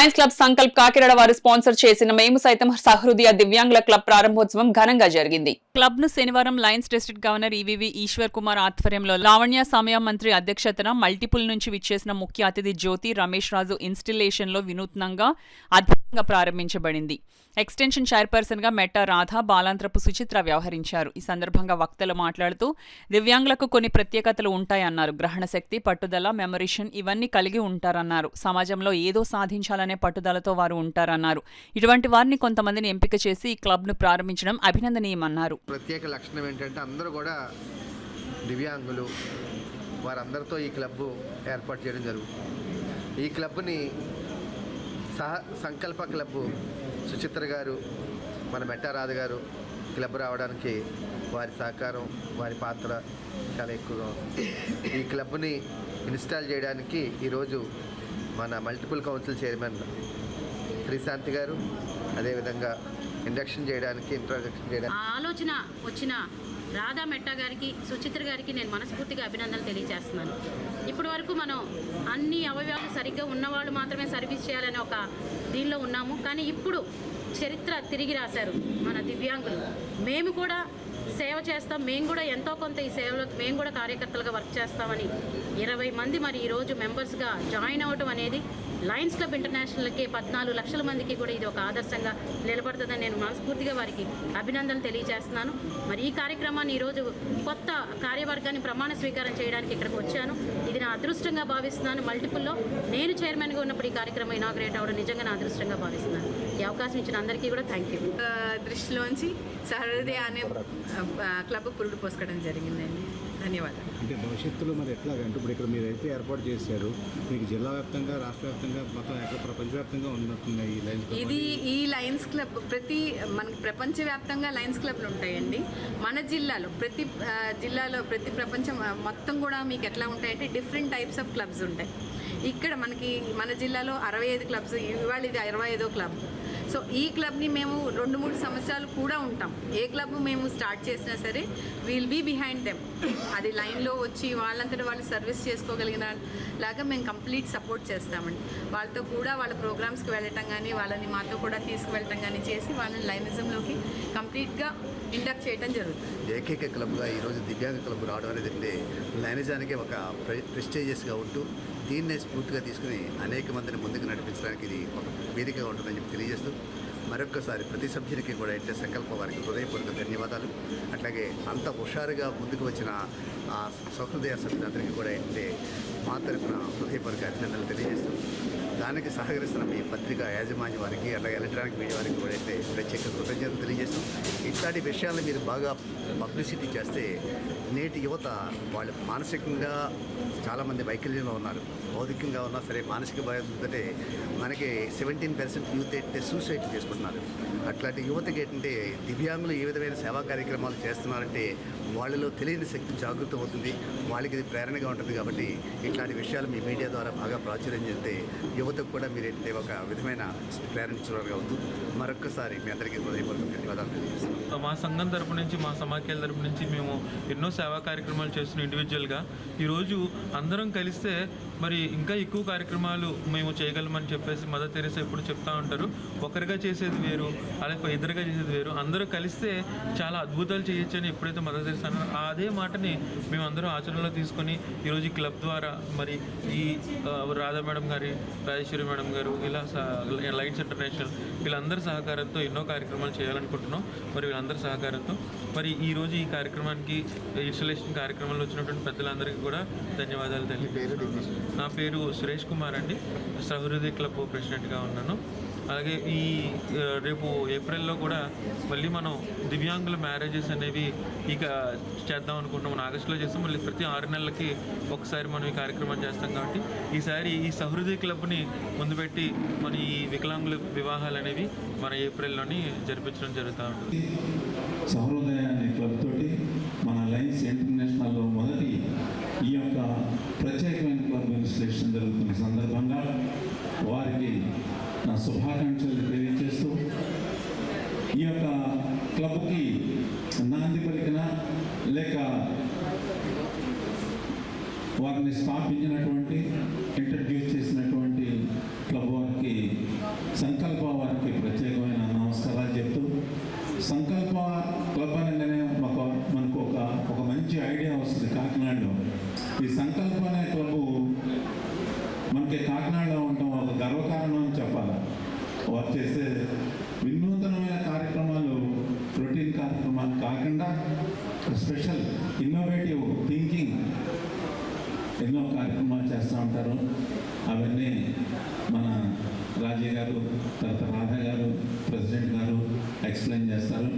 Lions club Sankalp Kakinada వారు sponsor చేసిన మేము సైతం సహృదయ దివ్యాంగుల క్లబ్ ప్రారంభోత్సవం ఘనంగా జరిగింది. క్లబ్ ను శనివారం Lions district governor EVV Eshwar Kumar ఆధ్వర్యంలో లావణ్య సమయ మంత్రి అధ్యక్షతన మల్టిపుల్ నుంచి విచ్చేసిన ముఖ్య అతిథి జ్యోతి రమేష్ రాజు ఇన్స్టిలేషన్ లో వినూత్నంగా అద్భుతంగా ప్రారంభించబడింది. ఎక్స్టెన్షన్ చైర్పర్సన్ గా మెట్ట రాధ, బాలాంత్రపు సుచిత్ర వ్యవహరించారు. ఈ సందర్భంగా వక్తలు మాట్లాడుతూ దివ్యాంగులకు కొన్ని ప్రత్యేకతలు ఉంటాయన్నారు. గ్రహణ శక్తి, పట్టుదల, మెమరీషన్ ఇవన్నీ కలిగి ఉంటారన్నారు. సమాజంలో ఏదో సాధించాలనే పట్టుదలతో వారు ఉంటారన్నారు. ఇటువంటి వారిని కొంతమందిని ఎంపిక చేసి ఈ క్లబ్ ను ప్రారంభించడం అభినందనీయమన్నారు. ప్రత్యేక లక్షణం ఏంటంటే అందరూ కూడా దివ్యాంగులు, వారందరితో ఈ క్లబ్ ఏర్పాటు చేయడం జరుగుతుంది. ఈ క్లబ్ని సంకల్ప క్లబ్ సుచిత్ర గారు, మన మెట్టారాధ గారు క్లబ్ రావడానికి వారి సహకారం, వారి పాత్ర చాలా ఎక్కువగా ఉంది. ఈ క్లబ్ని ఇన్స్టాల్ చేయడానికి ఈరోజు మన మల్టిపుల్ కౌన్సిల్ చైర్మన్ శ్రీశాంతి గారు, అదేవిధంగా ఇంట్రడక్షన్ చేయడానికి ఆలోచన వచ్చిన రాధా మెట్టా గారికి, సుచిత్ర గారికి నేను మనస్ఫూర్తిగా అభినందనలు తెలియజేస్తున్నాను. ఇప్పటి వరకు మనం అన్ని అవయవాలు సరిగ్గా ఉన్నవాళ్ళు మాత్రమే సర్వీస్ చేయాలనే ఒక దీనిలో ఉన్నాము. కానీ ఇప్పుడు చరిత్ర తిరిగి రాశారు మన దివ్యాంగులు. మేము కూడా సేవ చేస్తాం, మేము కూడా ఎంతో కొంత ఈ సేవలో మేము కూడా కార్యకర్తలుగా వర్క్ చేస్తామని 20 మంది మరి ఈరోజు మెంబర్స్గా జాయిన్ అవ్వటం అనేది లయన్స్ క్లబ్ ఇంటర్నేషనల్కి 14 లక్షల మందికి కూడా ఇది ఒక ఆదర్శంగా నిలబడుతుందని నేను మనస్ఫూర్తిగా వారికి అభినందనలు తెలియజేస్తున్నాను. మరి ఈ కార్యక్రమాన్ని ఈరోజు కొత్త కార్యవర్గాన్ని ప్రమాణ స్వీకారం చేయడానికి ఇక్కడికి వచ్చాను. ఇది నా అదృష్టంగా భావిస్తున్నాను. మల్టిపుల్లో నేను చైర్మన్గా ఉన్నప్పుడు ఈ కార్యక్రమం ఇనాగ్రేట్ అవ్వడం నిజంగా నా అదృష్టంగా భావిస్తున్నాను. ఈ అవకాశం ఇచ్చిన అందరికీ కూడా థ్యాంక్ యూ. దృష్టిలోంచి సహృదయ అనే క్లబ్ పురుడు పోసుకోవడం జరిగిందండి. ధన్యవాదాలు. అంటే భవిష్యత్తులో మరి ఎట్లా అంటే ఇప్పుడు ఇక్కడ మీరైతే ఏర్పాటు చేశారు, మీకు జిల్లా వ్యాప్తంగా, రాష్ట్ర వ్యాప్తంగా, మొత్తం ప్రపంచవ్యాప్తంగా ఉన్నట్టున్నాయి ఈ లయన్స్ క్లబ్. ఈ లయన్స్ క్లబ్ మనకి ప్రపంచవ్యాప్తంగా లయన్స్ క్లబ్లు ఉంటాయండి. మన జిల్లాలో ప్రతి ప్రపంచం మొత్తం కూడా మీకు ఎట్లా ఉంటాయంటే డిఫరెంట్ టైప్స్ ఆఫ్ క్లబ్స్ ఉంటాయి. ఇక్కడ మన జిల్లాలో 65 క్లబ్స్, ఇవాళ ఇది 25వ క్లబ్. సో ఈ క్లబ్ని మేము 2-3 సంవత్సరాలు కూడా ఉంటాం. ఏ క్లబ్ మేము స్టార్ట్ చేసినా సరే విల్ బీ బిహైండ్ దెమ్. అది లైన్లో వచ్చి వాళ్ళంతటా వాళ్ళు సర్వీస్ చేసుకోగలిగిన లాగా మేము కంప్లీట్ సపోర్ట్ చేస్తామండి. వాళ్ళతో కూడా వాళ్ళ ప్రోగ్రామ్స్కి వెళ్ళటం కానీ, వాళ్ళని మాతో కూడా తీసుకువెళ్ళటం కానీ చేసి వాళ్ళని లైనిజంలోకి కంప్లీట్గా ఇండక్ట్ చేయడం జరుగుతుంది. ఏకైక క్లబ్గా ఈరోజు దివ్యాంగ క్లబ్ రావడం అనేది అంటే లైనిజానికి ఒక ప్రెస్టీజియస్గా ఉంటూ దీన్నే స్ఫూర్తిగా తీసుకుని అనేక మందిని ముందుకు నడిపించడానికి ఇది ఒక వేదికగా ఉంటుందని చెప్పి తెలియజేస్తూ మరొక్కసారి ప్రతి సభ్యునికి కూడా అంటే సంకల్ప వారికి హృదయపూర్వక ధన్యవాదాలు. అట్లాగే అంత హుషారుగా ముందుకు వచ్చిన ఆ సహృదయ సభ్యులందరికీ కూడా అంటే మా తరఫున హృదయపూర్వక అభినందనలు తెలియజేస్తూ దానికి సహకరిస్తున్న మీ పత్రిక యాజమాన్య వారికి, అలాగే ఎలక్ట్రానిక్ మీడియా వారికి కూడా అయితే ప్రత్యేక కృతజ్ఞతలు తెలియజేస్తాం. ఇట్లాంటి విషయాలను మీరు బాగా పబ్లిసిటీ చేస్తే నేటి యువత వాళ్ళు మానసికంగా చాలామంది వైకల్యంలో ఉన్నారు, భౌతికంగా ఉన్నా సరే మానసిక బాధ్యత మనకి 17% యూత్ అయితే సూసైడ్ చేసుకుంటున్నారు. అట్లాంటి యువతకి ఏంటంటే దివ్యాంగులు ఏ విధమైన సేవా కార్యక్రమాలు చేస్తున్నారంటే వాళ్ళలో తెలియని శక్తి జాగృతం అవుతుంది, వాళ్ళకి ఇది ప్రేరణగా ఉంటుంది. కాబట్టి ఇట్లాంటి విషయాలు మీ మీడియా ద్వారా బాగా ప్రాచుర్యం చేస్తే యువతకు కూడా మీరు ఏంటంటే ఒక విధమైన ప్రేరణ ఇచ్చేవారుగా అవుతుంది. మరొక్కసారి మీ అందరికీ హృదయపూర్వక ధన్యవాదాలు తెలియజేస్తాం. మా సంఘం తరపు నుంచి, మా సమాఖ్యల తరపు నుంచి మేము ఎన్నో సేవా కార్యక్రమాలు చేస్తున్నాం ఇండివిజువల్గా. ఈరోజు అందరం కలిస్తే మరి ఇంకా ఎక్కువ కార్యక్రమాలు మేము చేయగలమని చెప్పేసి మదర్ తెరీసా ఎప్పుడు చెప్తా ఉంటారు. ఒకరిగా చేసేది వేరు, అలాగే ఇద్దరుగా చేసేది వేరు, అందరూ కలిస్తే చాలా అద్భుతాలు చేయొచ్చని ఎప్పుడైతే మదర్ తెరీసా అన్నారో అదే మాటని మేమందరం ఆచరణలో తీసుకొని ఈరోజు ఈ క్లబ్ ద్వారా మరి ఈ రాధా మేడం గారి, రాజేశ్వరి మేడం గారు, ఇలా లయన్స్ ఇంటర్నేషనల్ వీళ్ళందరి సహకారంతో ఎన్నో కార్యక్రమాలు చేయాలనుకుంటున్నాం. మరి వీళ్ళందరి సహకారంతో మరి ఈరోజు ఈ కార్యక్రమానికి ఇన్స్టలేషన్ కార్యక్రమంలో వచ్చినటువంటి పెద్దలందరికీ కూడా ధన్యవాదాలు తెలియజేస్తున్నాను. నా పేరు సురేష్ కుమార్ అండి, సహృదయ క్లబ్ ప్రెసిడెంట్గా ఉన్నాను. అలాగే ఈ రేపు ఏప్రిల్లో కూడా మళ్ళీ మనం దివ్యాంగుల మ్యారేజెస్ అనేవి ఇక చేద్దాం అనుకుంటున్నాం. మన ఆగస్టులో చేస్తాం, మళ్ళీ ప్రతి 6 నెలలకి ఒకసారి మనం ఈ కార్యక్రమం చేస్తాం. కాబట్టి ఈసారి ఈ సహృదయ క్లబ్ని ముందు పెట్టి మన ఈ వికలాంగుల వివాహాలు అనేవి మన ఏప్రిల్లోని జరిపించడం జరుగుతూ ఉంటుంది. సహృదయ అనే క్లబ్ తోటి మన లయన్స్ ఇంటర్నేషనల్లో మొదటి ఈ యొక్క ప్రత్యేకమైన క్లబ్ ఇన్స్టలేషన్ జరుగుతున్న సందర్భంగా వారికి నా శుభాకాంక్షలు తెలియజేస్తూ ఈ యొక్క క్లబ్కి నాంది పలికిన లేక వారిని స్థాపించినటువంటి ఇంట్రడ్యూస్ చేసినటువంటి క్లబ్ వారికి సంకల్ప వారికి ప్రత్యేకమైన నమస్కారాలు చెప్తూ, సంకల్ప క్లబ్ అనగానే మనకు ఒక మంచి ఐడియా వస్తుంది కాకినాడలో. ఈ సంకల్ప అనే క్లబ్బు మనకి కాకినాడలో ఉండటం ఒక గర్వకారణం అని చెప్పాలి. వారు చేసే వినూతనమైన కార్యక్రమాలు, రొటీన్ కార్యక్రమాలు కాకుండా స్పెషల్ ఇన్నోవేటివ్ థింకింగ్ ఎన్నో కార్యక్రమాలు చేస్తూ ఉంటారు. అవన్నీ మన రాజయ్య గారు, తర్వాత రాధా గారు, ప్రెసిడెంట్ గారు ఎక్స్ప్లెయిన్ చేస్తారు.